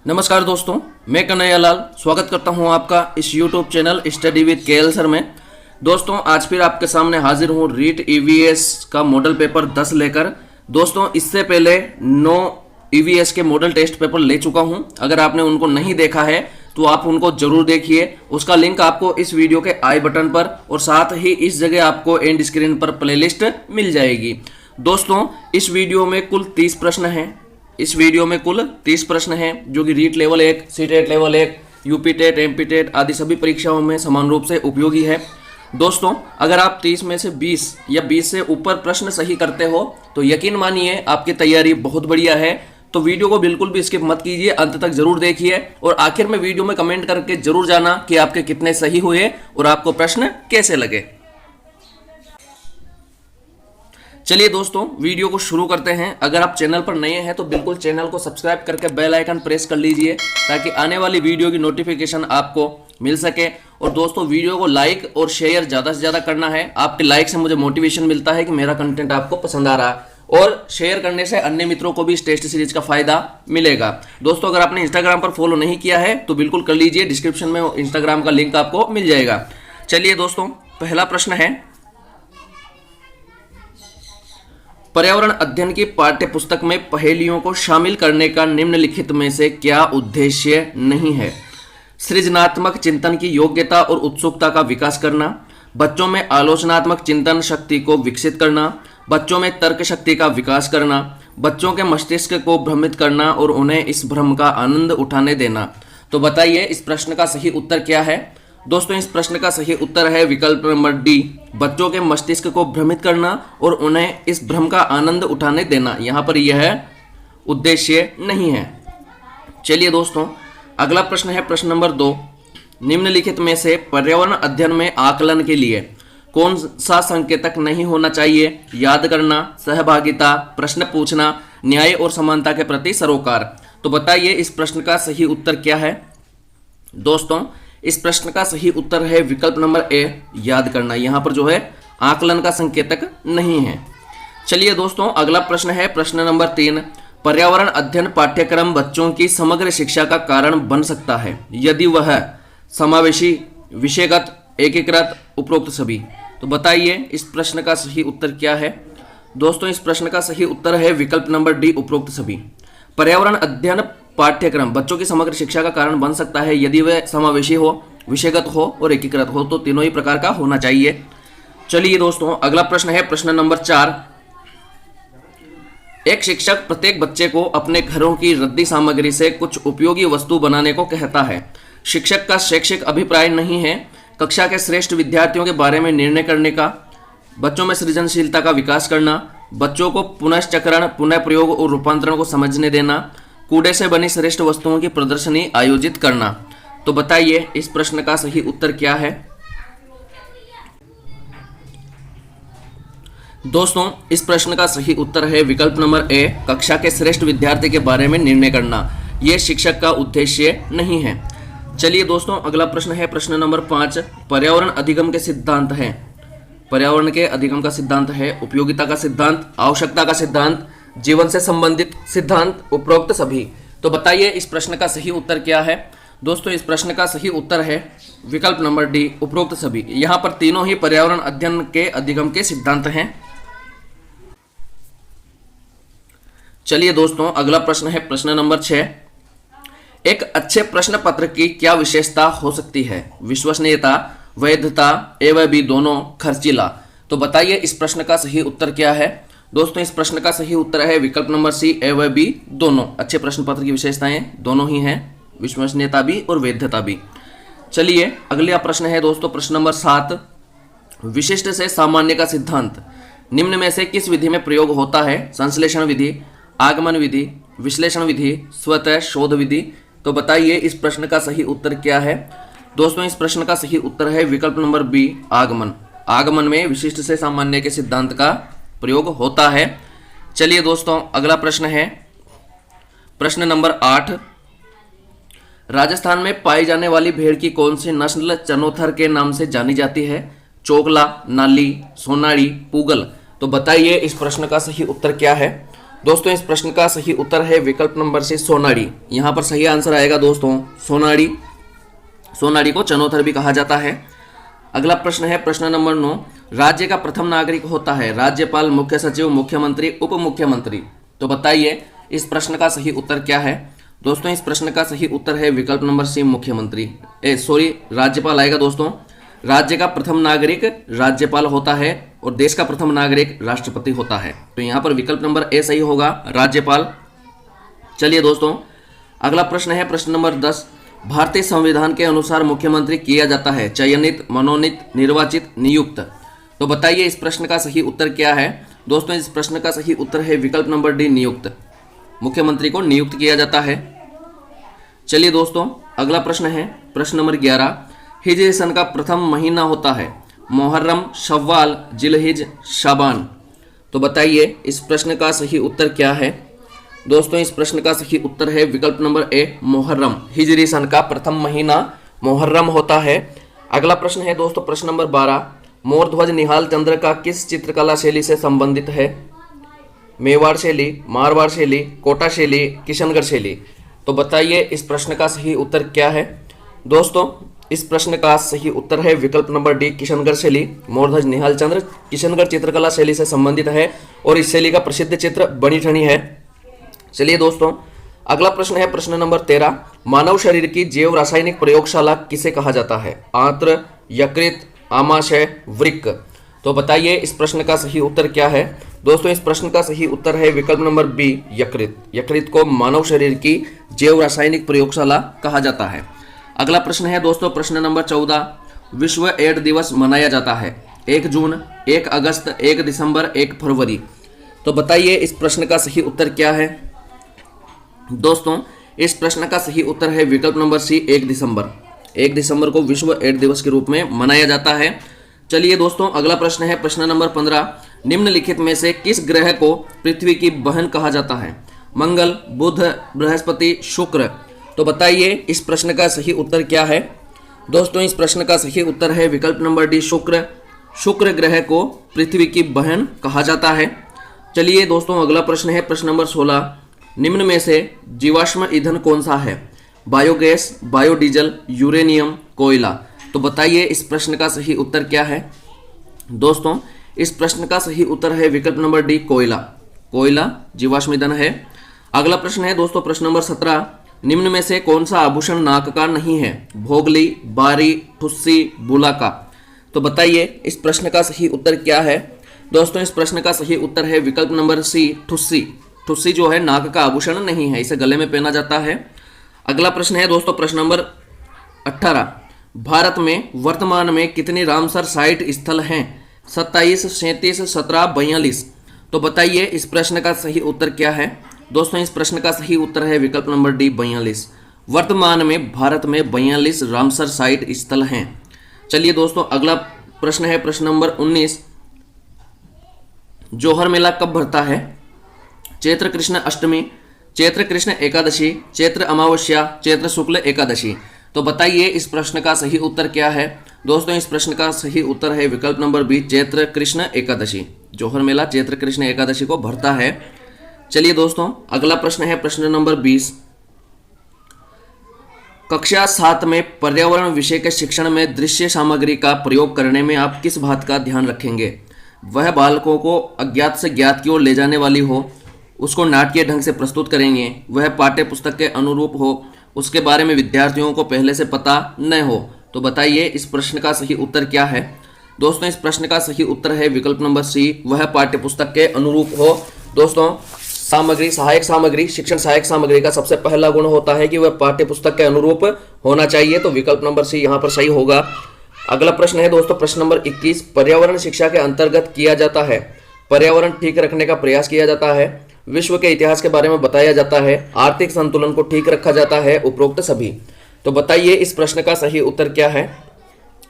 नमस्कार दोस्तों, मैं कन्हैया लाल स्वागत करता हूं आपका इस YouTube channel study with KL sir में। दोस्तों आज फिर आपके सामने हाजिर हूं रीट ईवीएस का मॉडल पेपर 10 लेकर। दोस्तों इससे पहले 9 ईवीएस के मॉडल टेस्ट पेपर ले चुका हूं। अगर आपने उनको नहीं देखा है तो आप उनको जरूर देखिए। उसका लिंक आपको इस वीडियो के आई बटन पर और साथ ही इस जगह आपको एंड स्क्रीन पर प्लेलिस्ट मिल जाएगी। दोस्तों इस वीडियो में कुल 30 प्रश्न हैं। इस वीडियो में कुल 30 प्रश्न हैं जो कि REET level 1, CTET level 1, UP TET, MP TET आदि सभी परीक्षाओं में समान रूप से उपयोगी है। दोस्तों अगर आप 30 में से 20 या 20 से ऊपर प्रश्न सही करते हो तो यकीन मानिए आपकी तैयारी बहुत बढ़िया है। तो वीडियो को बिल्कुल भी स्किप मत कीजिए, अंत तक जरूर देखिए और आखिर में वीडियो में कमेंट करके जरूर जाना कि आपके कितने सही हुए और आपको प्रश्न कैसे लगे। चलिए दोस्तों वीडियो को शुरू करते हैं। अगर आप चैनल पर नए हैं तो बिल्कुल चैनल को सब्सक्राइब करके बेल आइकन प्रेस कर लीजिए ताकि आने वाली वीडियो की नोटिफिकेशन आपको मिल सके। और दोस्तों वीडियो को लाइक और शेयर ज़्यादा से ज़्यादा करना है। आपके लाइक से मुझे मोटिवेशन मिलता है कि मेरा कंटेंट आपको पसंद आ रहा है और शेयर करने से अन्य मित्रों को भी इस टेस्ट सीरीज का फायदा मिलेगा। दोस्तों अगर आपने इंस्टाग्राम पर फॉलो नहीं किया है तो बिल्कुल कर लीजिए, डिस्क्रिप्शन में इंस्टाग्राम का लिंक आपको मिल जाएगा। चलिए दोस्तों पहला प्रश्न है, पर्यावरण अध्ययन की पाठ्य पुस्तक में पहेलियों को शामिल करने का निम्नलिखित में से क्या उद्देश्य नहीं है? सृजनात्मक चिंतन की योग्यता और उत्सुकता का विकास करना, बच्चों में आलोचनात्मक चिंतन शक्ति को विकसित करना, बच्चों में तर्क शक्ति का विकास करना, बच्चों के मस्तिष्क को भ्रमित करना और उन्हें इस भ्रम का आनंद उठाने देना। तो बताइए इस प्रश्न का सही उत्तर क्या है? दोस्तों इस प्रश्न का सही उत्तर है विकल्प नंबर डी, बच्चों के मस्तिष्क को भ्रमित करना और उन्हें इस भ्रम का आनंद उठाने देना। यहाँ पर यह उद्देश्य नहीं है। चलिए दोस्तों अगला प्रश्न है प्रश्न नंबर 2, निम्नलिखित में से पर्यावरण अध्ययन में आकलन के लिए कौन सा संकेतक नहीं होना चाहिए? याद करना, सहभागिता, प्रश्न पूछना, न्याय और समानता के प्रति सरोकार। तो बताइए इस प्रश्न का सही उत्तर क्या है? दोस्तों इस प्रश्न का सही उत्तर है विकल्प नंबर ए, याद करना। यहाँ पर जो है आकलन का संकेतक नहीं है। चलिए दोस्तों अगला प्रश्न है प्रश्न नंबर 3, पर्यावरण अध्ययन पाठ्यक्रम बच्चों की समग्र शिक्षा का कारण बन सकता है यदि वह समावेशी, विषयगत, एकीकृत, उपरोक्त सभी। तो बताइए इस प्रश्न का सही उत्तर क्या है? दोस्तों इस प्रश्न का सही उत्तर है विकल्प नंबर डी, उपरोक्त सभी। पर्यावरण अध्ययन पाठ्यक्रम बच्चों की समग्र शिक्षा का कारण बन सकता है यदि वह समावेशी हो, विषयगत हो और एकीकृत हो। तो तीनों ही प्रकार का होना चाहिए। चलिए दोस्तों अगला प्रश्न है प्रश्न नंबर 4, एक शिक्षक प्रत्येक बच्चे को अपने घरों की रद्दी सामग्री से कुछ उपयोगी वस्तु बनाने को कहता है। शिक्षक का शैक्षिक अभिप्राय नहीं है कक्षा के श्रेष्ठ विद्यार्थियों के बारे में निर्णय करने का, बच्चों में सृजनशीलता का विकास करना, बच्चों को पुनश्चक्रण, पुनः प्रयोग और रूपांतरण को समझने देना, कूड़े से बनी श्रेष्ठ वस्तुओं की प्रदर्शनी आयोजित करना। तो बताइए इस प्रश्न का सही उत्तर क्या है? दोस्तों इस प्रश्न का सही उत्तर है विकल्प नंबर ए, कक्षा के श्रेष्ठ विद्यार्थी के बारे में निर्णय करना। यह शिक्षक का उद्देश्य नहीं है। चलिए दोस्तों अगला प्रश्न है प्रश्न नंबर 5, पर्यावरण अधिगम के सिद्धांत हैं। पर्यावरण के अधिगम का सिद्धांत है उपयोगिता का सिद्धांत, आवश्यकता का सिद्धांत, जीवन से संबंधित सिद्धांत, उपरोक्त सभी। तो बताइए इस प्रश्न का सही उत्तर क्या है? दोस्तों इस प्रश्न का सही उत्तर है विकल्प नंबर डी, उपरोक्त सभी। यहाँ पर तीनों ही पर्यावरण अध्ययन के अधिगम के सिद्धांत हैं। चलिए दोस्तों अगला प्रश्न है प्रश्न नंबर 6, एक अच्छे प्रश्न पत्र की क्या विशेषता हो सकती है? विश्वसनीयता, वैधता, ए व बी दोनों, खर्चीला। तो बताइए इस प्रश्न का सही उत्तर क्या है? दोस्तों इस प्रश्न का सही उत्तर है विकल्प नंबर सी, ए व बी दोनों। अच्छे प्रश्न पत्र की विशेषताएं दोनों ही हैं, विश्वसनीयता भी और वैधता भी। चलिए अगला प्रश्न है दोस्तों प्रश्न नंबर 7, विशिष्ट से सामान्य का सिद्धांत निम्न में से किस विधि में प्रयोग होता है? संश्लेषण विधि, आगमन विधि, विश्लेषण विधि, स्वतः शोध विधि। तो बताइए इस प्रश्न का सही उत्तर क्या है? दोस्तों इस प्रश्न का सही उत्तर है विकल्प नंबर बी, आगमन। आगमन में विशिष्ट से सामान्य के सिद्धांत का प्रयोग होता है। चलिए दोस्तों अगला प्रश्न है प्रश्न नंबर 8, राजस्थान में पाई जाने वाली भेड़ की कौन सी नस्ल चनोथर के नाम से जानी जाती है? चोगला, नाली, सोनाड़ी, पूगल। तो बताइए इस प्रश्न का सही उत्तर क्या है? दोस्तों इस प्रश्न का सही उत्तर है विकल्प नंबर सी सोनाड़ी। यहाँ पर सही आंसर आएगा दोस्तों सोनाड़ी। सोनाड़ी को चनोथर भी कहा जाता है। अगला प्रश्न है प्रश्न नंबर 9। राज्य का प्रथम नागरिक होता है राज्यपाल, मुख्य सचिव, मुख्यमंत्री, उप मुख्यमंत्री। तो बताइए इस प्रश्न का सही उत्तर क्या है। दोस्तों इस प्रश्न का सही उत्तर है विकल्प नंबर सी मुख्यमंत्री, राज्यपाल आएगा दोस्तों। राज्य का प्रथम नागरिक राज्यपाल होता है और देश का प्रथम नागरिक राष्ट्रपति होता है। तो यहाँ पर विकल्प नंबर ए सही होगा, राज्यपाल। चलिए दोस्तों अगला प्रश्न है प्रश्न नंबर 10। भारतीय संविधान के अनुसार मुख्यमंत्री किया जाता है चयनित, मनोनीत, निर्वाचित, नियुक्त। तो बताइए इस प्रश्न का सही उत्तर क्या है। दोस्तों इस प्रश्न का सही उत्तर है विकल्प नंबर डी नियुक्त। मुख्यमंत्री को नियुक्त किया जाता है। चलिए दोस्तों अगला प्रश्न है प्रश्न नंबर 11। हिजरी सन का प्रथम महीना होता है मुहर्रम, शव्वाल, जिलहिज, शाबान। तो बताइए इस प्रश्न का सही उत्तर क्या है। दोस्तों इस प्रश्न का सही उत्तर है विकल्प नंबर ए मुहर्रम। हिजरी सन का प्रथम महीना मुहर्रम होता है। अगला प्रश्न है दोस्तों प्रश्न नंबर 12। मोर ध्वज निहाल चंद्र का किस चित्रकला शैली से संबंधित है। मेवाड़ शैली, मारवाड़ शैली, कोटा शैली, किशनगढ़ शैली। तो बताइए इस प्रश्न का सही उत्तर क्या है। दोस्तों इस प्रश्न का सही उत्तर है विकल्प नंबर डी किशनगढ़ शैली। मोरध्वज निहाल चंद्र किशनगढ़ चित्रकला शैली से संबंधित है और इस शैली का प्रसिद्ध चित्र बनी ठनी है। चलिए दोस्तों अगला प्रश्न है प्रश्न नंबर 13। मानव शरीर की जैव रासायनिक प्रयोगशाला किसे कहा जाता है। आंत्र, यकृत, आमाशय, वृक्क। तो बताइए इस प्रश्न का सही उत्तर क्या है। दोस्तों इस प्रश्न का सही उत्तर है विकल्प नंबर बी यकृत। यकृत को मानव शरीर की जैव रासायनिक प्रयोगशाला कहा जाता है। अगला प्रश्न है दोस्तों प्रश्न नंबर 14। विश्व एड्स दिवस मनाया जाता है 1 जून, 1 अगस्त, 1 दिसंबर, 1 फरवरी। तो बताइए इस प्रश्न का सही उत्तर क्या है। दोस्तों इस प्रश्न का सही उत्तर है विकल्प नंबर सी 1 दिसंबर। 1 दिसंबर को विश्व एड्स दिवस के रूप में मनाया जाता है। चलिए दोस्तों अगला प्रश्न है प्रश्न नंबर 15। निम्नलिखित में से किस ग्रह को पृथ्वी की बहन कहा जाता है। मंगल, बुध, बृहस्पति, शुक्र। तो बताइए इस प्रश्न का सही उत्तर क्या है। दोस्तों इस प्रश्न का सही उत्तर है विकल्प नंबर डी शुक्र। शुक्र ग्रह को पृथ्वी की बहन कहा जाता है। चलिए दोस्तों अगला प्रश्न है प्रश्न नंबर 16। निम्न में से जीवाश्म ईंधन कौन सा है। बायोगैस, बायोडीजल, यूरेनियम, कोयला। तो बताइए इस प्रश्न का सही उत्तर क्या है। दोस्तों इस प्रश्न का सही उत्तर है विकल्प नंबर डी कोयला। कोयला जीवाश्म ईंधन है। अगला प्रश्न है दोस्तों प्रश्न नंबर 17। निम्न में से कौन सा आभूषण नाक का नहीं है। भोगली, बारी, ठुस्सी, बुलाका। तो बताइए इस प्रश्न का सही उत्तर क्या है। दोस्तों इस प्रश्न का सही उत्तर है विकल्प नंबर सी ठुस्सी। ठुस्सी जो है नाक का आभूषण नहीं है, इसे गले में पहना जाता है। अगला प्रश्न है दोस्तों प्रश्न नंबर 18। भारत में वर्तमान में कितने रामसर साइट स्थल हैं। 27, 37, 17, 42। तो बताइए इस प्रश्न का सही उत्तर क्या है। दोस्तों इस प्रश्न का सही उत्तर है विकल्प नंबर डी 42। वर्तमान में भारत में 42 रामसर साइट स्थल हैं। चलिए दोस्तों अगला प्रश्न है प्रश्न नंबर 19। जोहर मेला कब भरता है। चैत्र कृष्ण अष्टमी, चैत्र कृष्ण एकादशी, चैत्र अमावस्या, चैत्र शुक्ल एकादशी। तो बताइए इस प्रश्न का सही उत्तर क्या है। दोस्तों इस प्रश्न का सही उत्तर है विकल्प नंबर बी चैत्र कृष्ण एकादशी। जोहर मेला चैत्र कृष्ण एकादशी को भरता है। चलिए दोस्तों अगला प्रश्न है प्रश्न नंबर 20। कक्षा 7 में पर्यावरण विषय के शिक्षण में दृश्य सामग्री का प्रयोग करने में आप किस बात का ध्यान रखेंगे। वह बालकों को अज्ञात से ज्ञात की ओर ले जाने वाली हो, उसको नाटकीय ढंग से प्रस्तुत करेंगे, वह पाठ्य पुस्तक के अनुरूप हो, उसके बारे में विद्यार्थियों को पहले से पता न हो। तो बताइए इस प्रश्न का सही उत्तर क्या है। दोस्तों इस प्रश्न का सही उत्तर है विकल्प नंबर सी वह पाठ्य पुस्तक के अनुरूप हो। दोस्तों सामग्री, सहायक सामग्री, शिक्षण सहायक सामग्री का सबसे पहला गुण होता है कि वह पाठ्य पुस्तक के अनुरूप होना चाहिए। तो विकल्प नंबर सी यहाँ पर सही होगा। अगला प्रश्न है दोस्तों प्रश्न नंबर 21। पर्यावरण शिक्षा के अंतर्गत किया जाता है पर्यावरण ठीक रखने का प्रयास किया जाता है, विश्व के इतिहास के बारे में बताया जाता है, आर्थिक संतुलन को ठीक रखा जाता है, उपरोक्त सभी। तो बताइए इस प्रश्न का सही उत्तर क्या है।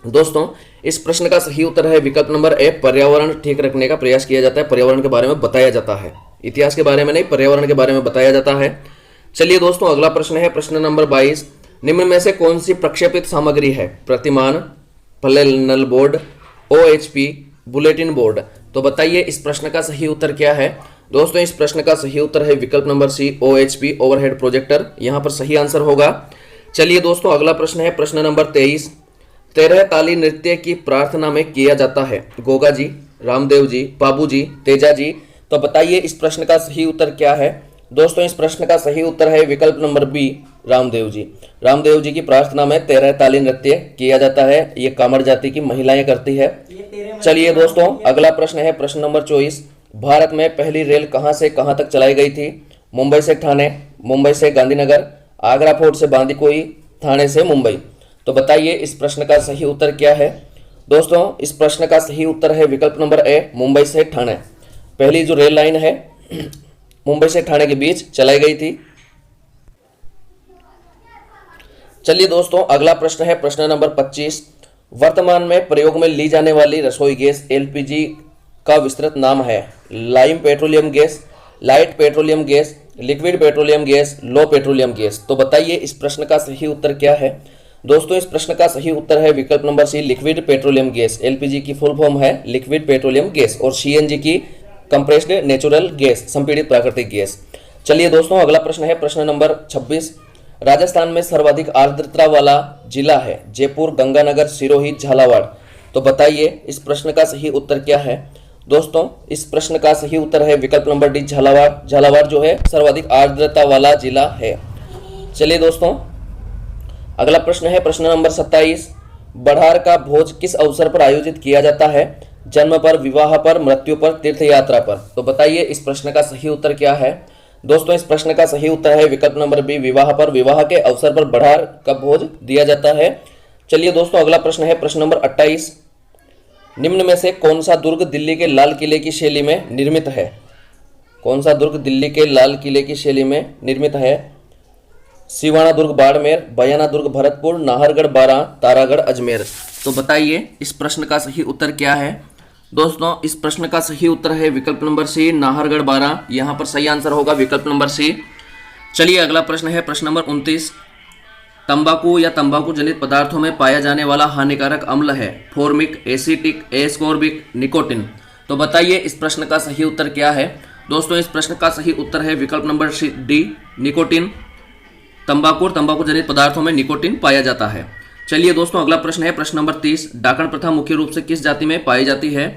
दोस्तों इस प्रश्न का सही उत्तर है विकल्प नंबर ए पर्यावरण ठीक रखने का प्रयास किया जाता है, पर्यावरण के बारे में बताया जाता है, इतिहास के बारे में नहीं, पर्यावरण के बारे में बताया जाता है। चलिए दोस्तों अगला प्रश्न है प्रश्न नंबर 22। निम्न में से कौन सी प्रक्षेपित सामग्री है। प्रतिमान, panel board, OHP, bulletin board. तो बताइए इस प्रश्न का सही उत्तर क्या है। दोस्तों इस प्रश्न का सही उत्तर है विकल्प number C, OHP overhead projector, यहाँ पर सही आंसर होगा। चलिए दोस्तों अगला प्रश्न है प्रश्न नंबर 23। 13 ताली नृत्य की प्रार्थना में किया जाता है गोगा जी, रामदेव जी, बाबू जी, तेजा जी। तो बताइए इस प्रश्न का सही उत्तर क्या है। दोस्तों इस प्रश्न का सही उत्तर है विकल्प नंबर बी, रामदेव जी। रामदेव जी की प्रार्थना में 13 ताली नृत्य किया जाता है, ये कामर जाति की महिलाएं करती है। चलिए दोस्तों अगला प्रश्न है प्रश्न नंबर 24। भारत में पहली रेल कहां से कहां तक चलाई गई थी। मुंबई से ठाणे, मुंबई से गांधीनगर, आगरा फोर्ट से बांदीकुई, ठाणे से मुंबई। तो बताइए इस प्रश्न का सही उत्तर क्या है। दोस्तों इस प्रश्न का सही उत्तर है विकल्प नंबर ए, मुंबई से ठाणे। पहली जो रेल लाइन है मुंबई से ठाणे के बीच चलाई गई थी। चलिए दोस्तों अगला प्रश्न है प्रश्न नंबर 25। वर्तमान में प्रयोग में ली जाने वाली रसोई गैस LPG का विस्तृत नाम है। Lime petroleum gas, light petroleum gas, liquid petroleum gas, low petroleum gas. तो बताइए इस प्रश्न का सही उत्तर क्या है। दोस्तों इस प्रश्न का सही उत्तर है विकल्प number C, liquid petroleum gas. LPG की फुल फॉर्म है लिक्विड पेट्रोलियम गैस और CNG की कंप्रेस्ड नेचुरल गैस, संपीड़ित प्राकृतिक गैस। चलिए दोस्तों अगला प्रश्न है प्रश्न नंबर 26। राजस्थान में सर्वाधिक आर्द्रता वाला जिला है जयपुर, गंगानगर, सिरोही, झालावाड़। तो बताइए इस प्रश्न का सही उत्तर क्या है। दोस्तों इस प्रश्न का सही उत्तर है विकल्प नंबर डी, झालावाड़। झालावाड़ जो है सर्वाधिक आर्द्रता वाला जिला है। चलिए दोस्तों अगला प्रश्न है प्रश्न नंबर 27। बढ़ार का भोज किस अवसर पर आयोजित किया जाता है। जन्म पर, विवाह पर, मृत्यु पर, तीर्थ यात्रा पर। तो बताइए इस प्रश्न का सही उत्तर क्या है। दोस्तों इस प्रश्न का सही उत्तर है विकल्प नंबर बी, विवाह पर। विवाह के अवसर पर बढ़ार का भोज दिया जाता है। चलिए दोस्तों अगला प्रश्न है प्रश्न नंबर 28। निम्न में से कौन सा दुर्ग दिल्ली के लाल किले की शैली में निर्मित है। कौन सा दुर्ग दिल्ली के लाल किले की शैली में निर्मित है। सिवाना दुर्ग बाड़मेर, बयाना दुर्ग भरतपुर, नाहरगढ़ बारां, तारागढ़ अजमेर। तो बताइए इस प्रश्न का सही उत्तर क्या है। दोस्तों इस प्रश्न का सही उत्तर है विकल्प नंबर सी, नाहरगढ़ बारां। यहाँ पर सही आंसर होगा विकल्प नंबर सी। चलिए अगला प्रश्न है प्रश्न नंबर 29। तंबाकू या तंबाकू जनित पदार्थों में पाया जाने वाला हानिकारक अम्ल है फॉर्मिक, एसिटिक, एस्कॉर्बिक, निकोटिन। तो बताइए इस प्रश्न का सही उत्तर क्या है। दोस्तों इस प्रश्न का सही उत्तर है विकल्प नंबर डी, निकोटिन। तंबाकू और तंबाकू जनित पदार्थों में निकोटिन पाया जाता है। चलिए दोस्तों अगला प्रश्न है प्रश्न नंबर 30। डाकण प्रथा मुख्य रूप से किस जाति में पाई जाती है।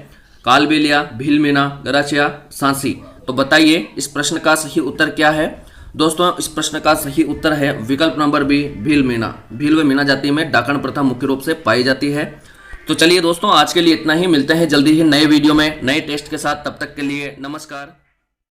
कालबेलिया, भीलमीना, गराचिया, सांसी। तो बताइए इस प्रश्न का सही उत्तर क्या है। दोस्तों इस प्रश्न का सही उत्तर है विकल्प नंबर बी, भीलमीना। भील व मीना जाति में डाकण प्रथा मुख्य रूप से पाई जाती है। तो चलिए दोस्तों आज के लिए इतना ही, मिलते हैं जल्दी ही नए वीडियो में नए टेस्ट के साथ। तब तक के लिए नमस्कार।